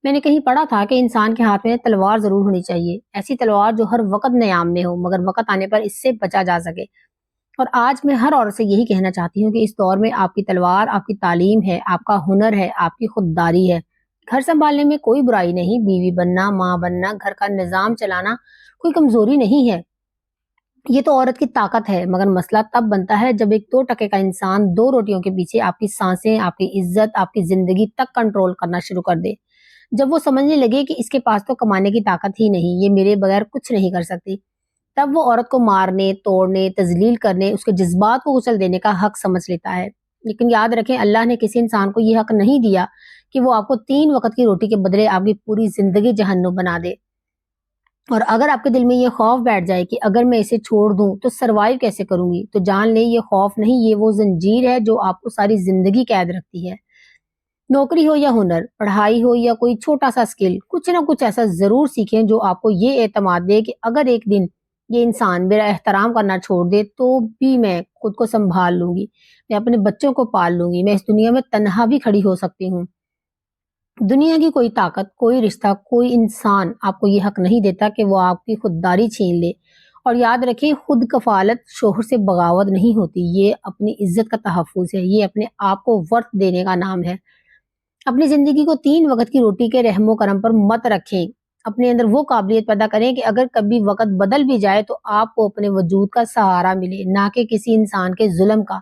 میں نے کہیں پڑھا تھا کہ انسان کے ہاتھ میں تلوار ضرور ہونی چاہیے، ایسی تلوار جو ہر وقت نیام میں ہو مگر وقت آنے پر اس سے بچا جا سکے۔ اور آج میں ہر عورت سے یہی کہنا چاہتی ہوں کہ اس دور میں آپ کی تلوار آپ کی تعلیم ہے، آپ کا ہنر ہے، آپ کی خودداری ہے۔ گھر سنبھالنے میں کوئی برائی نہیں، بیوی بننا، ماں بننا، گھر کا نظام چلانا کوئی کمزوری نہیں ہے، یہ تو عورت کی طاقت ہے۔ مگر مسئلہ تب بنتا ہے جب ایک 2 ٹکے کا انسان 2 روٹیوں کے پیچھے آپ کی سانسیں، آپ کی عزت، آپ کی زندگی تک کنٹرول کرنا شروع کر دے۔ جب وہ سمجھنے لگے کہ اس کے پاس تو کمانے کی طاقت ہی نہیں، یہ میرے بغیر کچھ نہیں کر سکتی، تب وہ عورت کو مارنے، توڑنے، تذلیل کرنے، اس کے جذبات کو کچل دینے کا حق سمجھ لیتا ہے۔ لیکن یاد رکھیں، اللہ نے کسی انسان کو یہ حق نہیں دیا کہ وہ آپ کو 3 وقت کی روٹی کے بدلے آپ کی پوری زندگی جہنم بنا دے۔ اور اگر آپ کے دل میں یہ خوف بیٹھ جائے کہ اگر میں اسے چھوڑ دوں تو سروائیو کیسے کروں گی، تو جان لیں یہ خوف نہیں، یہ وہ زنجیر ہے جو آپ کو ساری زندگی قید رکھتی ہے۔ نوکری ہو یا ہنر، پڑھائی ہو یا کوئی چھوٹا سا سکل، کچھ نہ کچھ ایسا ضرور سیکھیں جو آپ کو یہ اعتماد دے کہ اگر ایک دن یہ انسان میرا احترام کرنا چھوڑ دے تو بھی میں خود کو سنبھال لوں گی، میں اپنے بچوں کو پال لوں گی، میں اس دنیا میں تنہا بھی کھڑی ہو سکتی ہوں۔ دنیا کی کوئی طاقت، کوئی رشتہ، کوئی انسان آپ کو یہ حق نہیں دیتا کہ وہ آپ کی خودداری چھین لے۔ اور یاد رکھیں، خود کفالت شوہر سے بغاوت نہیں ہوتی، یہ اپنی عزت کا تحفظ ہے، یہ اپنے آپ کو ورث دینے کا نام ہے۔ اپنی زندگی کو 3 وقت کی روٹی کے رحم و کرم پر مت رکھیں، اپنے اندر وہ قابلیت پیدا کریں کہ اگر کبھی وقت بدل بھی جائے تو آپ کو اپنے وجود کا سہارا ملے، نہ کہ کسی انسان کے ظلم کا۔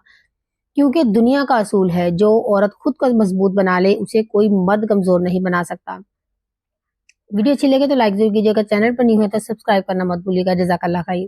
کیونکہ دنیا کا اصول ہے، جو عورت خود کو مضبوط بنا لے اسے کوئی مرد کمزور نہیں بنا سکتا۔ ویڈیو اچھی لگے تو لائک ضرور کیجیے گا، چینل پر نہیں ہوئے تو سبسکرائب کرنا مت بھولیے گا۔ جزاک اللہ خیر۔